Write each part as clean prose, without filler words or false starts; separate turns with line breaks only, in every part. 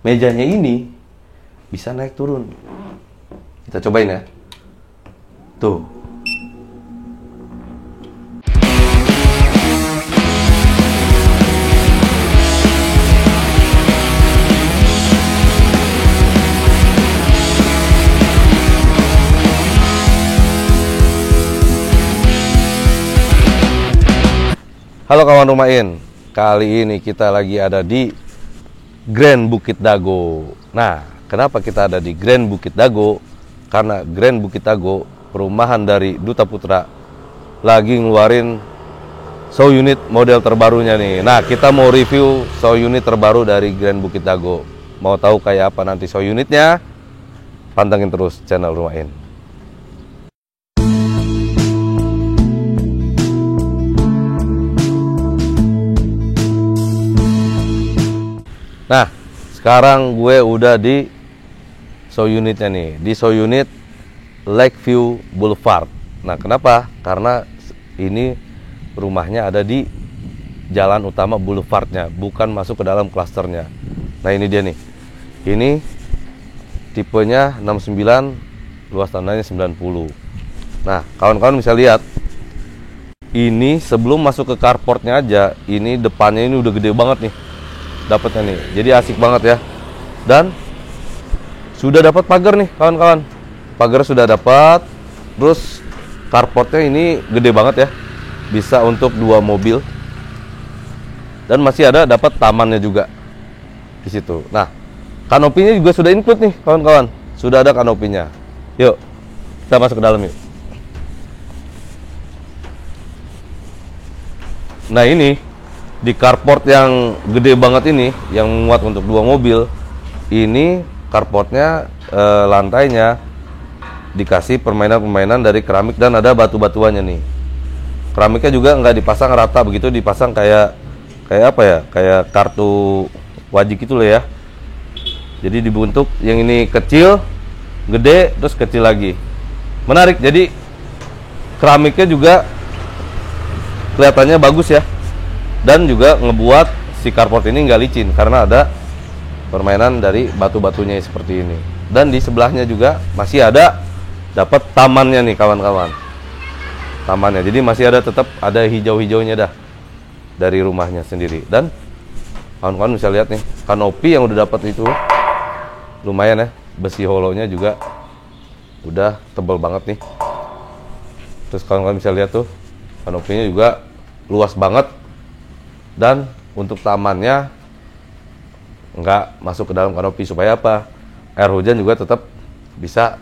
mejanya ini bisa naik turun. Kita cobain ya. Tuh. Halo kawan Rumah In, kali ini kita lagi ada di Grand Bukit Dago. Nah, kenapa kita ada di Grand Bukit Dago? Karena Grand Bukit Dago, perumahan dari Duta Putra, lagi ngeluarin show unit model terbarunya nih. Nah, kita mau review show unit terbaru dari Grand Bukit Dago. Mau tahu kayak apa nanti show unitnya? Pantengin terus channel Rumah In. Nah, sekarang gue udah di show unitnya nih, di show unit Lakeview Boulevard. Nah, kenapa? Karena ini rumahnya ada di jalan utama boulevardnya, bukan masuk ke dalam klasternya. Nah, ini dia nih. Ini tipenya 69, luas tanahnya 90. Nah, kawan-kawan bisa lihat. Ini sebelum masuk ke carportnya aja, ini depannya ini udah gede banget nih. Dapatnya nih, jadi asik banget ya. Dan sudah dapat pagar nih kawan-kawan. Pagar sudah dapat. Terus carportnya ini gede banget ya, bisa untuk 2 mobil. Dan masih ada dapat tamannya juga di situ. Nah, kanopinya juga sudah include nih kawan-kawan. Sudah ada kanopinya. Yuk, kita masuk ke dalam yuk. Nah, ini di carport yang gede banget ini, yang muat untuk 2 mobil, ini carportnya lantainya dikasih permainan-permainan dari keramik dan ada batu-batuannya nih. Keramiknya juga nggak dipasang rata begitu, dipasang kayak apa ya? Kayak kartu wajik gitu loh ya. Jadi dibentuk yang ini kecil, gede, terus kecil lagi. Menarik. Jadi keramiknya juga kelihatannya bagus ya. Dan juga ngebuat si carport ini nggak licin karena ada permainan dari batu-batunya seperti ini. Dan di sebelahnya juga masih ada dapat tamannya nih kawan-kawan. Tamannya. Jadi masih ada, tetap ada hijau-hijaunya dah dari rumahnya sendiri. Dan kawan-kawan bisa lihat nih, kanopi yang udah dapat itu lumayan ya. Besi hollownya juga udah tebal banget nih. Terus kawan-kawan bisa lihat tuh, kanopinya juga luas banget. Dan untuk tamannya nggak masuk ke dalam kanopi supaya apa? Air hujan juga tetap bisa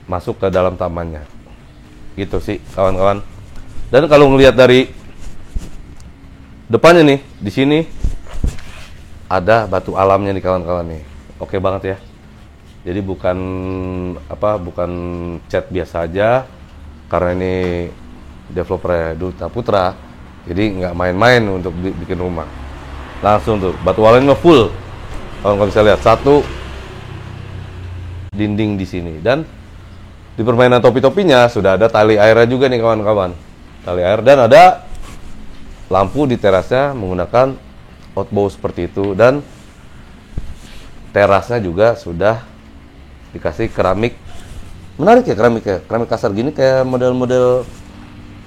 masuk ke dalam tamannya. Gitu sih kawan-kawan. Dan kalau ngelihat dari depannya nih, di sini ada batu alamnya nih kawan-kawan nih. Oke banget ya. Jadi bukan cat biasa aja, karena ini developer Duta Putra. Jadi nggak main-main untuk bikin rumah. Langsung tuh batu alamnya full. Kalau nggak bisa lihat, satu dinding di sini. Dan di permainan topi-topinya sudah ada tali airnya juga nih kawan-kawan. Tali air, dan ada lampu di terasnya menggunakan outbow seperti itu. Dan terasnya juga sudah dikasih keramik. Menarik ya keramiknya. Keramik kasar gini kayak model-model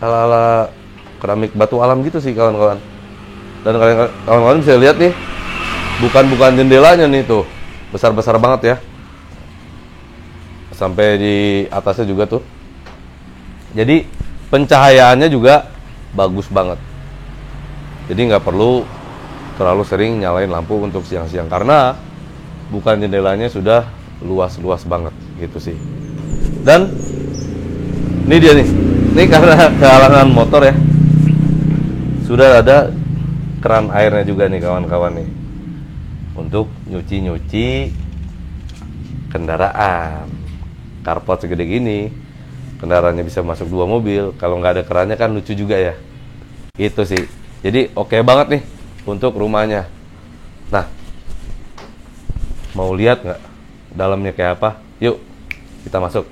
ala-ala keramik batu alam gitu sih kawan-kawan. Dan kawan-kawan bisa lihat nih, bukan jendelanya nih tuh, besar-besar banget ya, sampai di atasnya juga tuh. Jadi pencahayaannya juga bagus banget. Jadi nggak perlu terlalu sering nyalain lampu untuk siang-siang karena bukan jendelanya sudah luas-luas banget gitu sih. Dan ini dia nih, ini karena kehalangan motor ya, sudah ada keran airnya juga nih kawan-kawan nih, untuk nyuci kendaraan. Carport segede gini, kendaraannya bisa masuk 2 mobil. Kalau nggak ada kerannya kan lucu juga ya. Itu sih. Jadi oke banget nih untuk rumahnya. Nah, mau lihat nggak dalamnya kayak apa? Yuk kita masuk.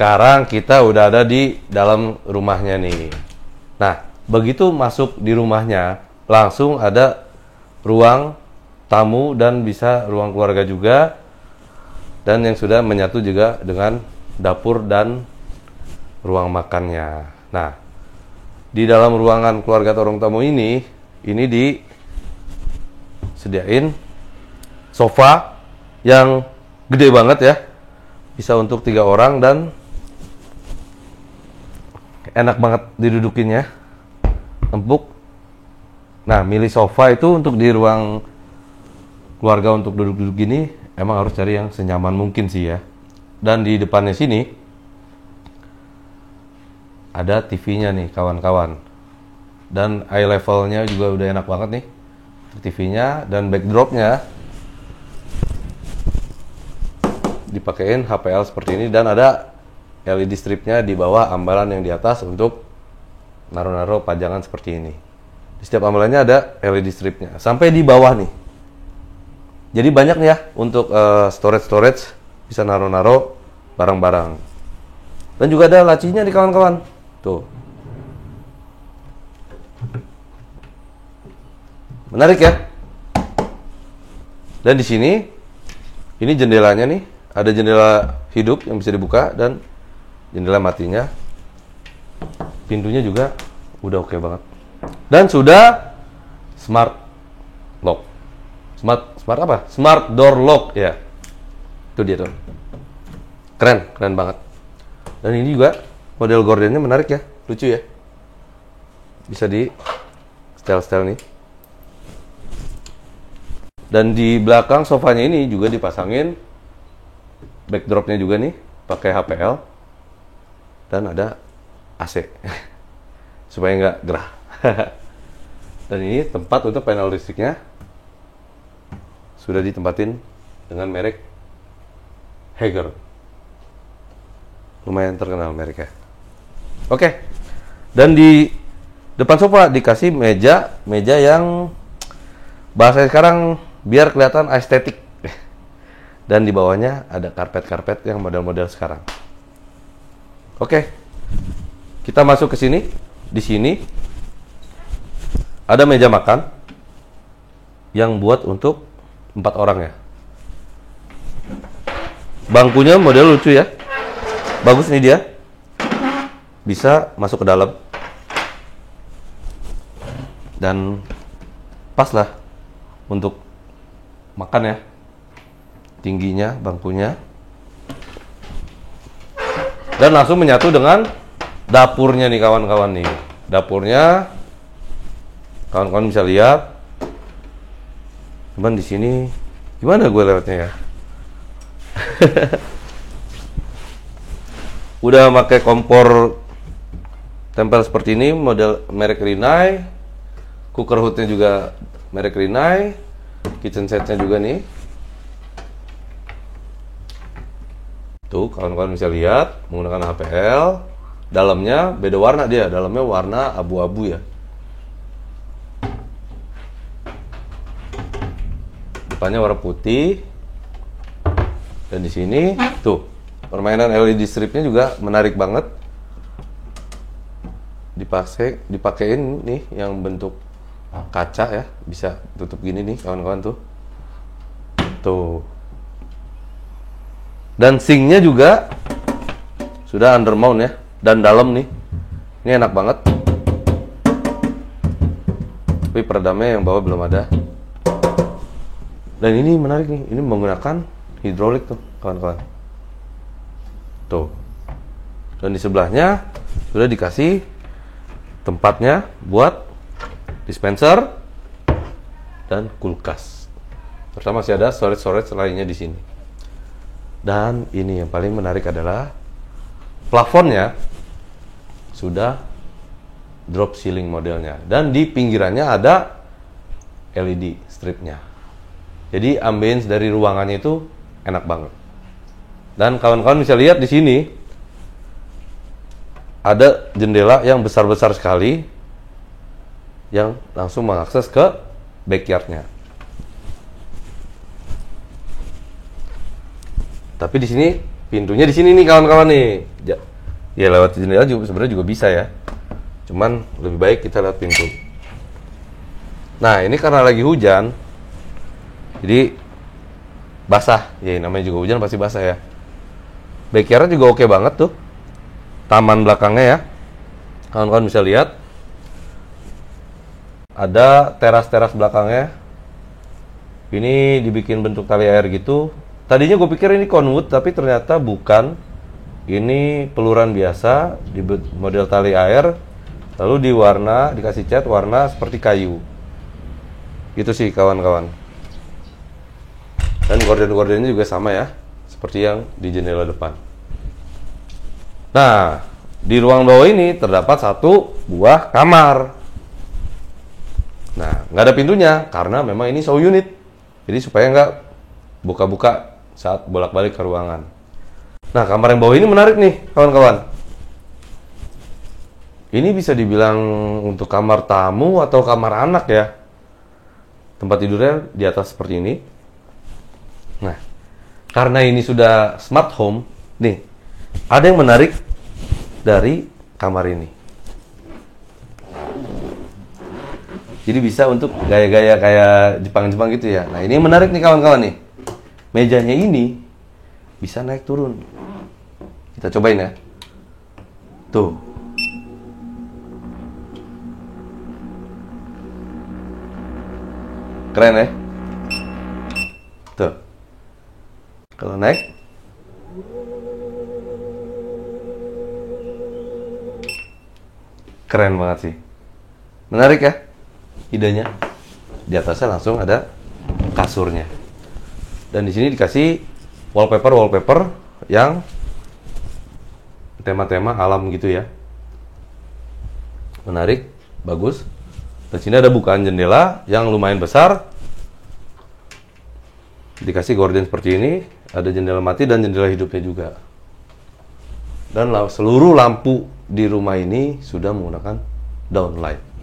sekarang kita udah ada di dalam rumahnya nih. Nah, begitu masuk di rumahnya, langsung ada ruang tamu dan bisa ruang keluarga juga. Dan yang sudah menyatu juga dengan dapur dan ruang makannya. Nah, di dalam ruangan keluarga atau ruang tamu ini disediain sofa yang gede banget ya. Bisa untuk 3 orang dan enak banget didudukinnya, empuk. Nah, milih sofa itu untuk di ruang keluarga untuk duduk-duduk gini, emang harus cari yang senyaman mungkin sih ya. Dan di depannya sini ada TV-nya nih kawan-kawan. Dan eye levelnya juga udah enak banget nih TV-nya, dan backdropnya dipakein HPL seperti ini, dan ada LED stripnya di bawah ambalan yang di atas untuk naruh-naruh pajangan seperti ini. Di setiap ambalannya ada LED stripnya sampai di bawah nih. Jadi banyak nih ya untuk storage bisa naruh-naruh barang-barang. Dan juga ada lacinya nih kawan-kawan. Tuh. Menarik ya. Dan di sini ini jendelanya nih. Ada jendela hidup yang bisa dibuka dan jendela matinya. Pintunya juga udah oke banget. Dan sudah smart lock. Smart apa? Smart door lock ya. Itu dia tuh. Keren banget. Dan ini juga model gordennya menarik ya, lucu ya. Bisa di style-style nih. Dan di belakang sofanya ini juga dipasangin backdropnya juga nih, pakai HPL. Dan ada AC. Supaya nggak gerah. Dan ini tempat untuk panel listriknya. Sudah ditempatin dengan merek Hager. Lumayan terkenal mereknya. Oke. Dan di depan sofa dikasih meja yang bahasa sekarang biar kelihatan estetik. Dan di bawahnya ada karpet-karpet yang model-model sekarang. Oke. Kita masuk ke sini. Di sini ada meja makan yang buat untuk 4 orang ya. Bangkunya model lucu ya. Bagus nih dia. Bisa masuk ke dalam. Dan pas lah untuk makan ya. Tingginya bangkunya. Dan langsung menyatu dengan dapurnya nih kawan-kawan nih. Dapurnya kawan-kawan bisa lihat. Cuman di sini gimana gue lewatnya ya? Udah pakai kompor tempel seperti ini, model merek Rinnai. Cooker hoodnya juga merek Rinnai. Kitchen setnya juga nih. Tuh kawan-kawan bisa lihat menggunakan HPL. Dalamnya beda warna dia, dalamnya warna abu-abu ya. Depannya warna putih. Dan di sini tuh permainan LED stripnya juga menarik banget. Dipakein nih yang bentuk kaca ya, bisa tutup gini nih kawan-kawan tuh. Tuh. Dan sinknya juga sudah undermount ya, dan dalam nih. Ini enak banget. Tapi peredamnya yang bawah belum ada. Dan ini menarik nih, ini menggunakan hidrolik tuh kawan-kawan. Tuh. Dan di sebelahnya sudah dikasih tempatnya buat dispenser dan kulkas. Pertama masih ada storage lainnya di sini. Dan ini yang paling menarik adalah plafonnya sudah drop ceiling modelnya, dan di pinggirannya ada LED stripnya. Jadi ambience dari ruangannya itu enak banget. Dan kawan-kawan bisa lihat di sini ada jendela yang besar-besar sekali yang langsung mengakses ke backyardnya. Tapi di sini pintunya di sini nih kawan-kawan nih. Ya lewat jendela juga sebenarnya juga bisa ya. Cuman lebih baik kita lewat pintu. Nah ini karena lagi hujan, jadi basah. Ya namanya juga hujan pasti basah ya. Backyardnya juga oke banget tuh. Taman belakangnya ya. Kawan-kawan bisa lihat. Ada teras-teras belakangnya. Ini dibikin bentuk tali air gitu. Tadinya gue pikir ini conwood, tapi ternyata bukan. Ini peluran biasa di model tali air. Lalu dikasih cat warna seperti kayu. Gitu sih kawan-kawan. Dan gorden-gordennya juga sama ya, seperti yang di jendela depan. Nah, di ruang bawah ini terdapat satu buah kamar. Nah, nggak ada pintunya karena memang ini show unit. Jadi supaya nggak buka-buka saat bolak-balik ke ruangan. Nah, kamar yang bawah ini menarik nih, kawan-kawan. Ini bisa dibilang untuk kamar tamu atau kamar anak ya. Tempat tidurnya di atas seperti ini. Nah, karena ini sudah smart home, nih, ada yang menarik dari kamar ini. Jadi bisa untuk gaya-gaya kayak Jepang-Jepang gitu ya. Nah ini yang menarik nih kawan-kawan nih. Mejanya ini bisa naik turun. Kita cobain ya. Tuh. Keren ya? Tuh. Kalau naik. Keren banget sih. Menarik ya? Idenya. Di atasnya langsung ada kasurnya. Dan di sini dikasih wallpaper yang tema-tema alam gitu ya. Menarik, bagus. Dan sini ada bukaan jendela yang lumayan besar. Dikasih gorden seperti ini, ada jendela mati dan jendela hidupnya juga. Dan seluruh lampu di rumah ini sudah menggunakan downlight.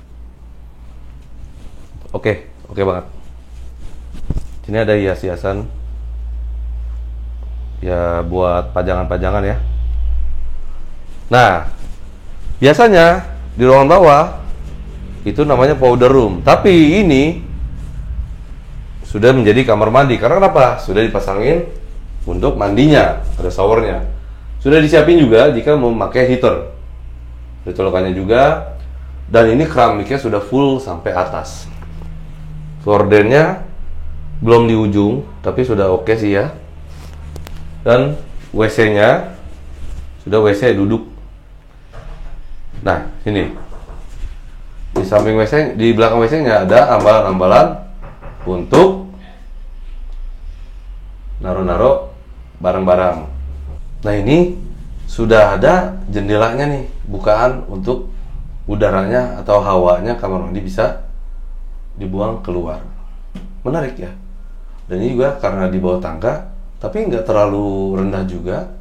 Oke banget. Sini ada hias-hiasan ya buat pajangan-pajangan ya. Nah, biasanya di ruangan bawah itu namanya powder room, tapi ini sudah menjadi kamar mandi. Karena kenapa? Sudah dipasangin untuk mandinya, ada showernya. Sudah disiapin juga jika mau memakai heater. Ada colokannya juga. Dan ini keramiknya sudah full sampai atas. Gordennya belum di ujung, tapi sudah oke sih ya. Dan WC-nya sudah WC duduk. Nah, sini. Di samping WC, di belakang WC-nya ada ambalan-ambalan untuk naruh-naruh barang-barang. Nah, ini sudah ada jendelanya nih, bukaan untuk udaranya atau hawanya kamar mandi bisa dibuang keluar. Menarik ya. Dan ini juga karena di bawah tangga, tapi nggak terlalu rendah juga.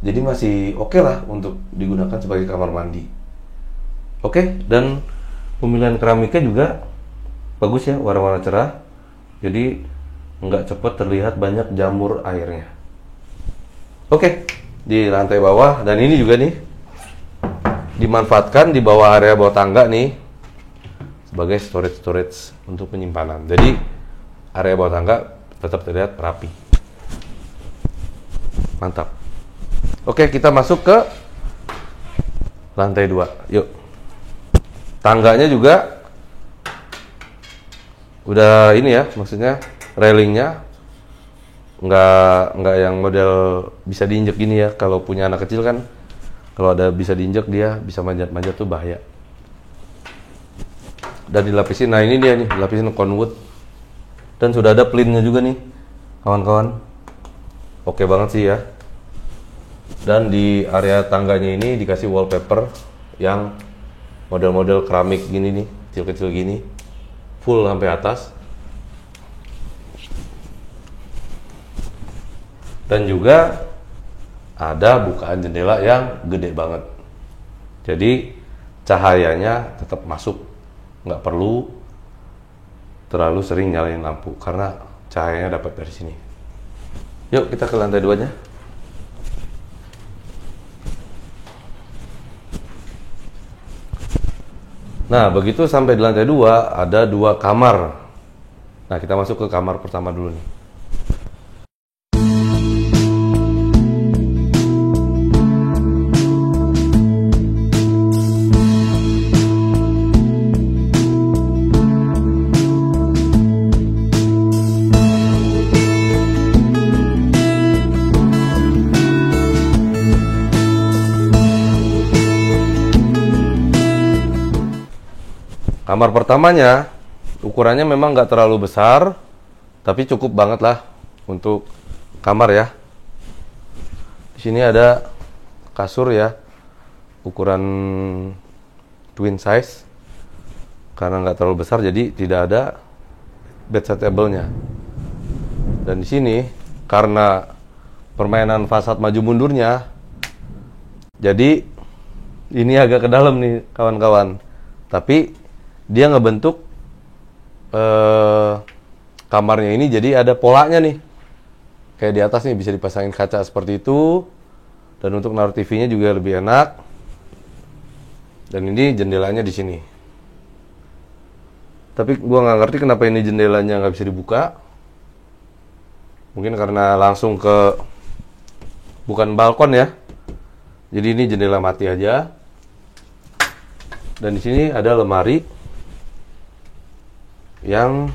Jadi masih oke lah untuk digunakan sebagai kamar mandi. Oke, dan pemilihan keramiknya juga bagus ya, warna-warna cerah. Jadi nggak cepat terlihat banyak jamur airnya. Oke, di lantai bawah, dan ini juga nih dimanfaatkan di bawah area bawah tangga nih sebagai storage untuk penyimpanan. Jadi area bawah tangga tetap terlihat rapi. Mantap. Oke, kita masuk ke lantai 2. Yuk. Tangganya juga udah ini ya, maksudnya railingnya nggak yang model bisa diinjek gini ya. Kalau punya anak kecil kan, kalau ada bisa diinjek dia bisa manjat-manjat tuh bahaya. Dan dilapisin, nah ini dia nih, dilapisin conwood. Dan sudah ada plinnya juga nih, kawan-kawan. Oke banget sih ya. Dan di area tangganya ini dikasih wallpaper yang model-model keramik gini nih, kecil-kecil gini, full sampai atas. Dan juga ada bukaan jendela yang gede banget. Jadi cahayanya tetap masuk. Nggak perlu terlalu sering nyalain lampu karena cahayanya dapat dari sini. Yuk kita ke lantai 2-nya. Nah, begitu sampai di lantai 2 ada 2 kamar. Nah, kita masuk ke kamar pertama dulu nih. Kamar pertamanya ukurannya memang nggak terlalu besar, tapi cukup banget lah untuk kamar ya. Di sini ada kasur ya, ukuran twin size. Karena nggak terlalu besar, jadi tidak ada bedside table-nya. Dan di sini karena permainan fasad maju mundurnya, jadi ini agak ke dalam nih kawan-kawan. Tapi dia ngebentuk kamarnya ini jadi ada polanya nih. Kayak di atas nih bisa dipasangin kaca seperti itu. Dan untuk naruh TV-nya juga lebih enak. Dan ini jendelanya di sini. Tapi gua nggak ngerti kenapa ini jendelanya nggak bisa dibuka. Mungkin karena langsung ke bukan balkon ya. Jadi ini jendela mati aja. Dan di sini ada lemari yang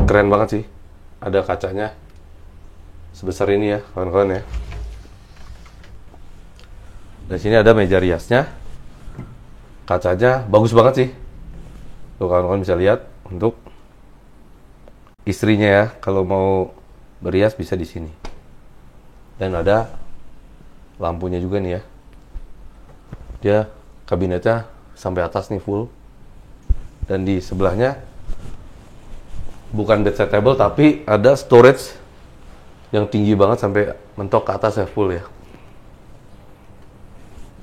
keren banget sih. Ada kacanya sebesar ini ya kawan-kawan ya. Dan sini ada meja riasnya. Kacanya bagus banget sih. Tuh kawan-kawan bisa lihat untuk istrinya ya. Kalau mau berias bisa di sini. Dan ada lampunya juga nih ya. Dia kabinetnya sampai atas nih full. Dan di sebelahnya bukan bedside table tapi ada storage yang tinggi banget sampai mentok ke atas ya, full ya.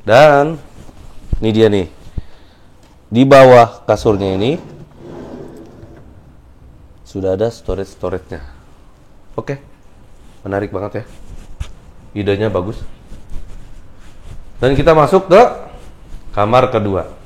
Dan ini dia nih, di bawah kasurnya ini sudah ada storage-nya. Oke, menarik banget ya, idenya bagus. Dan kita masuk ke kamar kedua.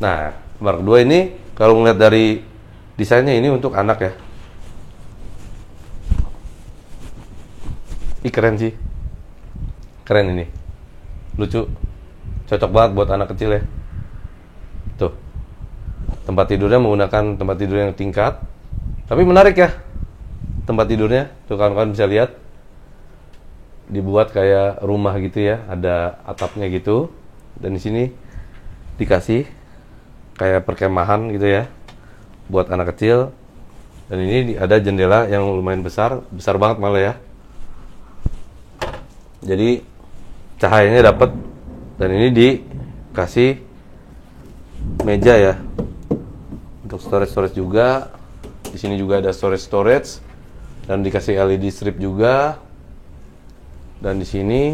Nah, kamar kedua ini kalau ngeliat dari desainnya ini untuk anak ya. Ih, keren sih. Keren ini. Lucu. Cocok banget buat anak kecil ya. Tuh. Tempat tidurnya menggunakan tempat tidur yang tingkat. Tapi menarik ya. Tempat tidurnya. Tuh kawan-kawan bisa lihat. Dibuat kayak rumah gitu ya. Ada atapnya gitu. Dan di sini dikasih kayak perkemahan gitu ya buat anak kecil. Dan ini ada jendela yang lumayan besar banget malah ya. Jadi cahayanya dapat. Dan ini dikasih meja ya untuk storage juga. Di sini juga ada storage dan dikasih LED strip juga. Dan di sini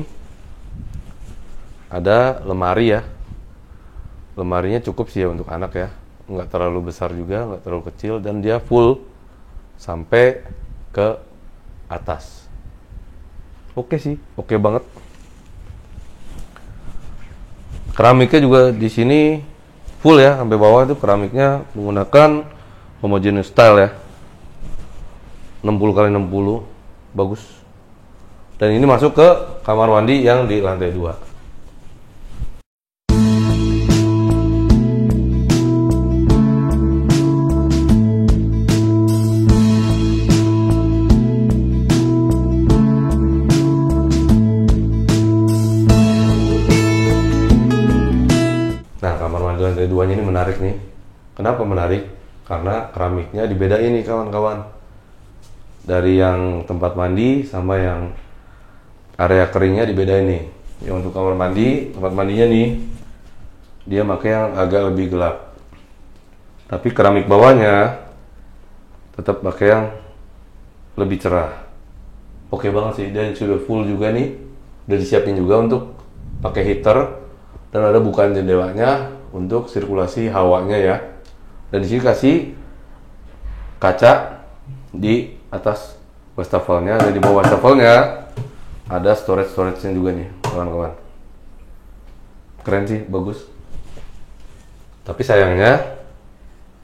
ada lemari ya. Lemarinya cukup sih ya untuk anak ya, nggak terlalu besar juga, nggak terlalu kecil, dan dia full sampai ke atas. Oke sih, oke banget. Keramiknya juga di sini full ya, sampai bawah itu keramiknya menggunakan homogeneous style ya, 60x60, bagus. Dan ini masuk ke kamar mandi yang di lantai 2. Lantai 2-nya ini menarik nih. Kenapa menarik? Karena keramiknya dibedain nih kawan-kawan. Dari yang tempat mandi sama yang area keringnya dibedain nih. Yang untuk kamar mandi, tempat mandinya nih dia pakai yang agak lebih gelap. Tapi keramik bawahnya tetap pakai yang lebih cerah. Oke banget sih, dan sudah full juga nih. Udah disiapin juga untuk pakai heater dan ada bukaan jendelanya untuk sirkulasi hawanya ya. Dan di sini kasih kaca di atas wastafelnya dan di bawah wastafelnya ada storage-nya juga nih kawan-kawan. Keren sih, bagus. Tapi sayangnya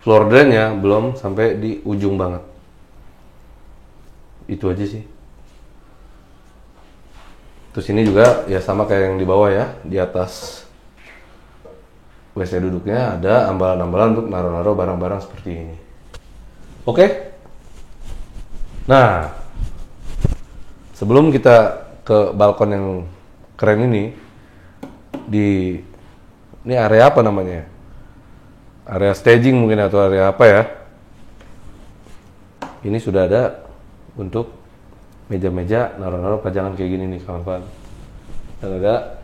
floor drainnya belum sampai di ujung banget. Itu aja sih. Terus ini juga ya sama kayak yang di bawah ya, di atas WC duduknya ada ambalan-ambalan untuk naruh-naruh barang-barang seperti ini. Oke. Nah, sebelum kita ke balkon yang keren ini, ini area apa namanya? Area staging mungkin atau area apa ya? Ini sudah ada untuk meja-meja naruh-naruh pajangan kayak gini nih kawan-kawan. Dan ada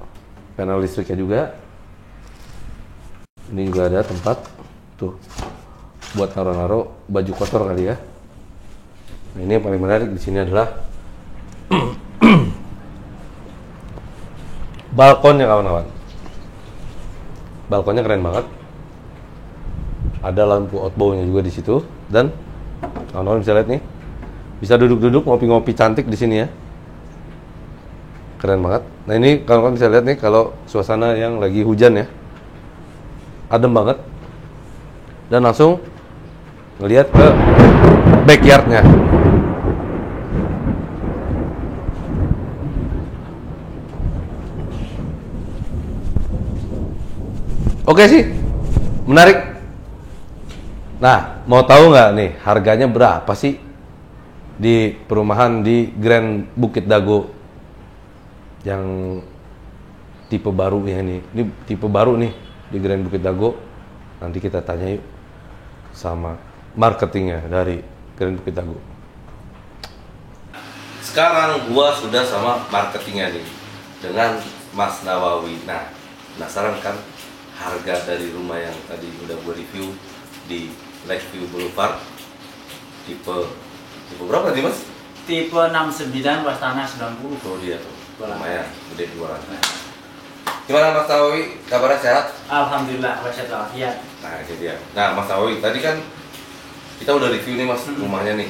panel listriknya juga. Ini juga ada tempat tuh buat naruh-naruh baju kotor kali ya. Nah, ini yang paling menarik di sini adalah balkonnya kawan-kawan. Balkonnya keren banget. Ada lampu outbow-nya juga di situ dan kawan-kawan bisa lihat nih. Bisa duduk-duduk ngopi-ngopi cantik di sini ya. Keren banget. Nah, ini kawan-kawan bisa lihat nih kalau suasana yang lagi hujan ya. Adem banget. Dan langsung ngelihat ke backyardnya. Oke sih, menarik. Nah, mau tahu nggak nih harganya berapa sih di perumahan di Grand Bukit Dago yang tipe baru ya ini? Ini tipe baru nih di Grand Bukit Dago. Nanti kita tanya yuk sama marketingnya dari Grand Bukit Dago. Sekarang gua sudah sama marketingnya nih dengan Mas Nawawi. Nah, penasaran kan harga dari rumah yang tadi udah gua review di Lakeview Boulevard tipe berapa nih Mas?
Tipe 69 luas tanah 90.
Oh dia tuh lumayan gede 200. Gimana Mas Nawawi, kabarnya sehat?
Alhamdulillah, sehat walafiat.
Nah ini dia. Nah Mas Nawawi, tadi kan kita udah review nih Mas rumahnya nih.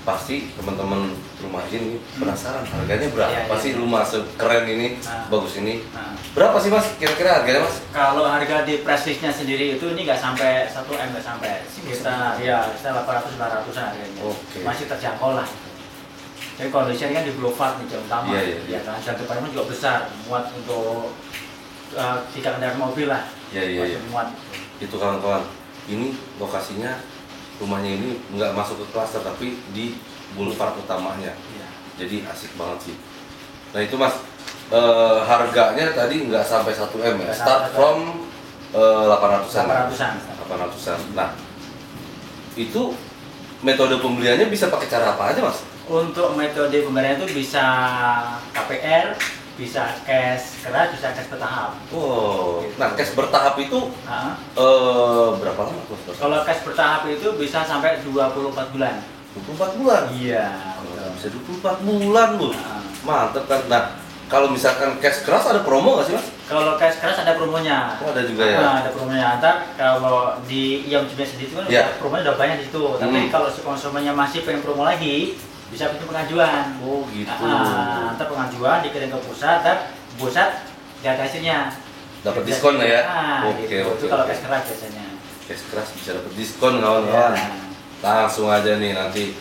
Pasti teman-teman rumah ini penasaran harganya berapa? Pasti rumah sekeren ini, bagus ini. Berapa sih Mas kira-kira harganya Mas?
Kalau harga di prestisnya sendiri itu ini nggak sampai 1 M, nggak sampai. Kita 800-900an harganya. Masih terjangkau lah. Jadi kondisinya kan di Boulevard nih, jauh utama. Ya kan, dan depannya juga besar, muat untuk 3 kendaraan mobil lah.
Iya.
Muat.
Itu kawan-kawan, ini lokasinya rumahnya ini nggak masuk ke klaster tapi di boulevard utamanya. Jadi asik banget sih. Nah itu Mas, harganya tadi nggak sampai 1 M ya? Start from 800-an. 800-an. Nah, itu metode pembeliannya bisa pakai cara apa aja Mas?
Untuk metode pemberian itu bisa KPR, bisa cash keras, bisa cash bertahap.
Oh, gitu. Nah cash bertahap itu berapa lama tuh?
Kalau cash bertahap itu bisa sampai 24 bulan.
24 bulan?
Iya.
Bisa 24 bulan loh. Mantep kan. Nah, kalau misalkan cash keras ada promo nggak sih Mas?
Kalau cash keras ada promonya.
Oh ada juga ya?
Ada promonya. Ntar kalau di IAM sendiri kan promonya udah banyak di situ. Tapi kalau si konsumennya masih pengen promo lagi, bisa bikin pengajuan.
Oh gitu.
Ntar pengajuan dikirim ke pusat, dan pusat lihat hasilnya.
Dapat diskon lah ya?
Oke. Itu kalau cash keras biasanya.
Cash keras bisa dapat diskon kawan-kawan. Langsung aja nih nanti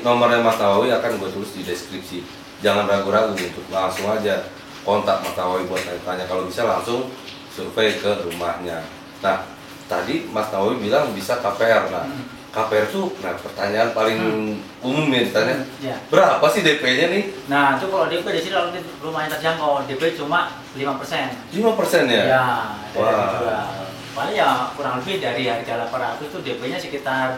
nomornya Mas Nawawi akan gue tulis di deskripsi. Jangan ragu-ragu untuk langsung aja kontak Mas Nawawi buat tanya. Kalau bisa langsung survei ke rumahnya. Nah tadi Mas Nawawi bilang bisa KPR. Nah KPR tuh, pertanyaan paling umum nih ditanya, berapa sih DP-nya nih?
Nah, itu kalau DP di sini kalau lumayan terjangkau, DP cuma 5%.
5% ya?
Iya.
Wah.
paling ya kurang lebih dari harga 800 tuh DP-nya sekitar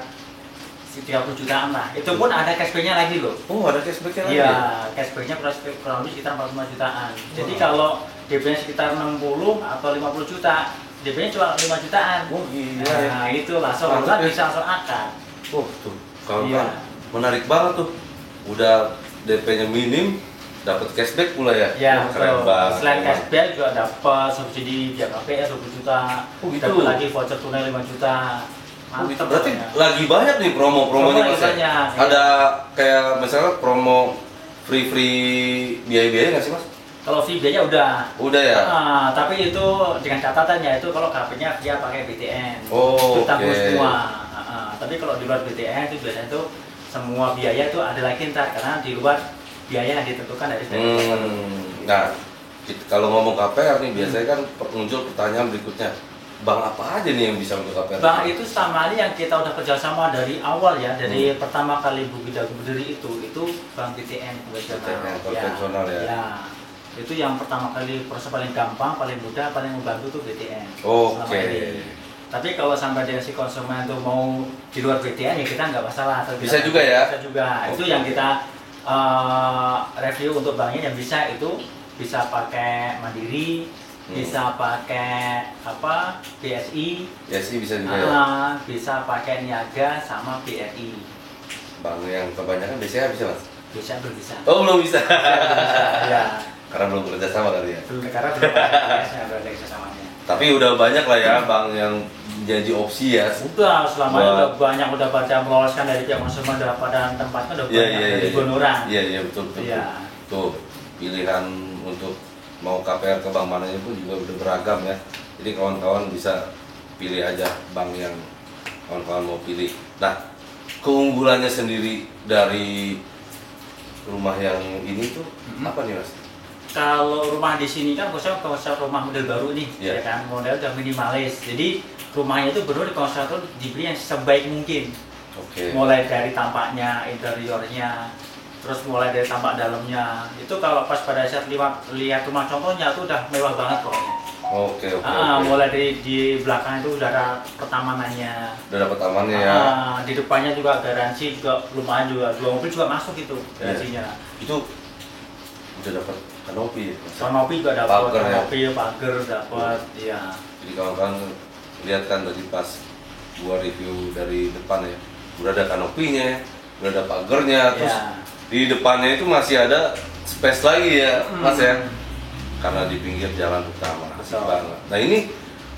30 jutaan lah. Itu pun ada cashback-nya lagi loh.
Oh, ada cashback-nya lagi?
Iya, cashback-nya kurang lebih sekitar 45 jutaan. Jadi kalau DP-nya sekitar 60 atau 50 juta, DP-nya cuma 5 jutaan.
Oh iya.
Nah, itu langsung bulan bisa langsung akad.
Oh, tuh. Kawan-kawan, menarik banget tuh. Udah DP-nya minim, dapat cashback pula ya?
Ya,
keren banget.
Selain cashback juga dapat subsidi biaya KPR 20 juta.
Oh, gitu.
Dapat lagi voucher tunai 5 juta. Mantap,
berarti
ya.
lagi banyak nih promo-promonya Mas ya? Ada kayak misalnya promo free biaya-biaya nggak sih Mas?
Kalau fee biaya udah.
Udah ya?
Tapi itu dengan catatannya itu kalau KP-nya via pakai BTN.
Oh,
itu tanggung semua. Tapi kalau di luar BTN itu biasanya itu semua biaya itu ada lagi ntar karena di luar biaya yang ditentukan dari
Nah, kalau ngomong KPR nih biasanya kan muncul pertanyaan berikutnya. Bank apa aja nih yang bisa untuk KPR?
Bank itu sama yang kita udah kerjasama dari awal ya, dari pertama kali Bukit Dago berdiri itu Bank BTN
konvensional ya.
Ya. Itu yang pertama kali proses paling gampang, paling mudah, paling membantu tuh BTN.
Oke.
Tapi kalau sampai dari si konsumen tuh mau di luar BTN ya kita nggak masalah.
Bisa juga ya?
Bisa juga. Itu yang kita review untuk banknya yang bisa itu bisa pakai Mandiri, bisa pakai apa BSI,
bisa juga ya.
bisa pakai Niaga sama BRI.
Bank yang kebanyakan biasanya bisa Mas?
Belum bisa.
Oh belum bisa.
Ya.
Karena belum kerja sama kali ya.
Karena belum ada kerjasamanya.
Tapi udah banyak lah ya bank yang jadi opsi ya.
Udah selama ini udah banyak udah pada meloloskan dari pihak konsumen pada tempatnya udah banyak dari Bonora.
Iya betul. Tuh pilihan untuk mau KPR ke bank mananya pun juga udah beragam ya. Jadi kawan-kawan bisa pilih aja bank yang kawan-kawan mau pilih. Nah, keunggulannya sendiri dari rumah yang ini tuh apa nih Mas?
Kalau rumah di sini kan konsep rumah model baru nih, ya kan model udah minimalis. Jadi rumahnya itu benar dikonstruksi diberi yang sebaik mungkin. Mulai dari tampaknya, interiornya, terus mulai dari tampak dalamnya. Itu kalau pas pada saat lihat rumah contohnya itu udah mewah banget pokoknya. Mulai dari di belakang itu udah ada pertamanannya.
Udah ada pertamanannya ya.
Di depannya juga garansi juga lumayan juga. 2 mobil juga masuk itu garansinya.
Itu udah dapat kanopi.
Kanopi juga dapat, kanopi, pagar dapat, ya.
Jadi kawan-kawan lihat kan tadi pas gua review dari depan ya, udah ada kanopinya, udah ada pagarnya, terus di depannya itu masih ada space lagi ya, Mas ya. Karena di pinggir jalan utama, asik banget. Nah ini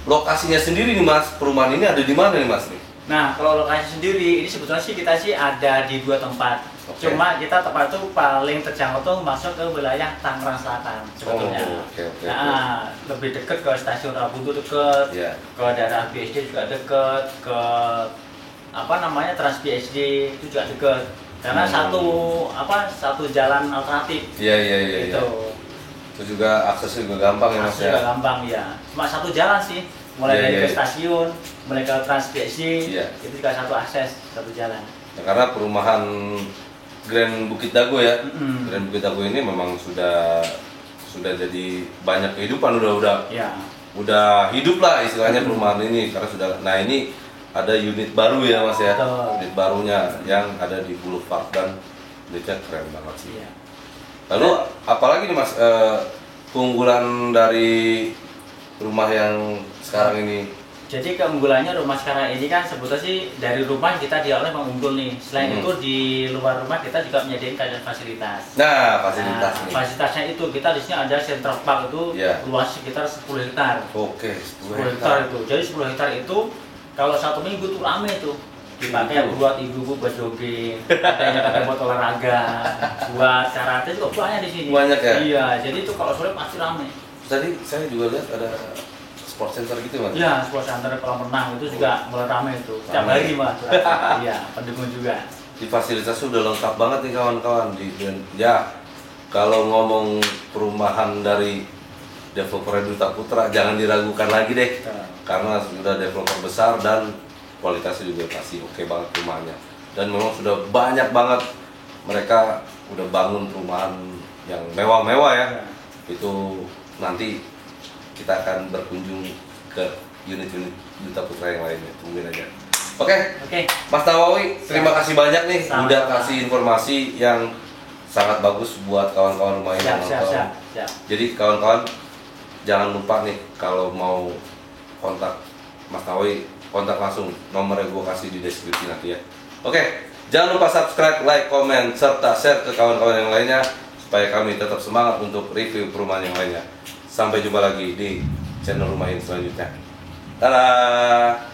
lokasinya sendiri nih Mas, perumahan ini ada di mana nih Mas nih?
Nah kalau lokasi sendiri ini sebetulnya sih kita ada di 2 tempat. Cuma kita tempat itu paling terjangkau tuh masuk ke wilayah Tangerang Selatan sebetulnya. Lebih dekat ke stasiun Rabutu dekat, ke daerah BSD juga dekat, ke apa namanya Trans BSD itu juga dekat. Karena satu jalan alternatif. Itu.
Itu juga aksesnya juga gampang ya Mas ya.
Juga gampang ya. Cuma satu jalan sih. Mulai dari ke stasiun, mulai ke Trans BSD, itu juga satu akses, satu jalan.
Ya, karena perumahan Grand Bukit Dago ya. Grand Bukit Dago ini memang sudah jadi banyak kehidupan udah hidup lah istilahnya perumahan ini karena sudah. Nah ini ada unit baru ya Mas ya. Unit barunya yang ada di Boulevard dan unitnya keren banget sih. Lalu apalagi nih Mas keunggulan dari rumah yang sekarang ini?
Jadi keunggulannya rumah sekarang ini kan sebetulnya sih dari rumah kita di awalnya memang unggul nih. Selain itu di luar rumah kita juga menyediakan fasilitas.
Nah, fasilitasnya
itu kita di sini ada Central Park itu luas sekitar 10 hektar. 10 hektar itu. Jadi 10 hektar itu kalau 1 minggu tuh rame tuh. Dipakai buat ibu-ibu buat jogging, pakai buat olahraga, buat karate juga banyak di sini.
Banyak ya?
Iya, jadi itu kalau sore pasti rame.
Tadi saya juga lihat ada sport center gitu Mas?
Iya, sport center kolam renang itu juga mulai ramai itu. Setiap hari Mas. Iya, pendukung juga.
Di fasilitas sudah lengkap banget nih kawan-kawan. Ya, kalau ngomong perumahan dari developer Duta Putra jangan diragukan lagi deh. Karena sudah developer besar dan kualitasnya juga pasti oke banget rumahnya. Dan memang sudah banyak banget mereka udah bangun perumahan yang mewah-mewah ya. Itu nanti kita akan berkunjung ke unit-unit Duta Putra yang lainnya. Tungguin aja. Oke. Mas Nawawi, terima kasih banyak nih udah kasih informasi yang sangat bagus buat kawan-kawan rumah yang nonton. Jadi kawan-kawan jangan lupa nih kalau mau kontak Mas Nawawi, kontak langsung, nomornya gue kasih di deskripsi nanti ya. Oke, jangan lupa subscribe, like, comment, serta share ke kawan-kawan yang lainnya supaya kami tetap semangat untuk review perumahan yang lainnya. Sampai jumpa lagi di channel Rumah Ini selanjutnya. Dadah.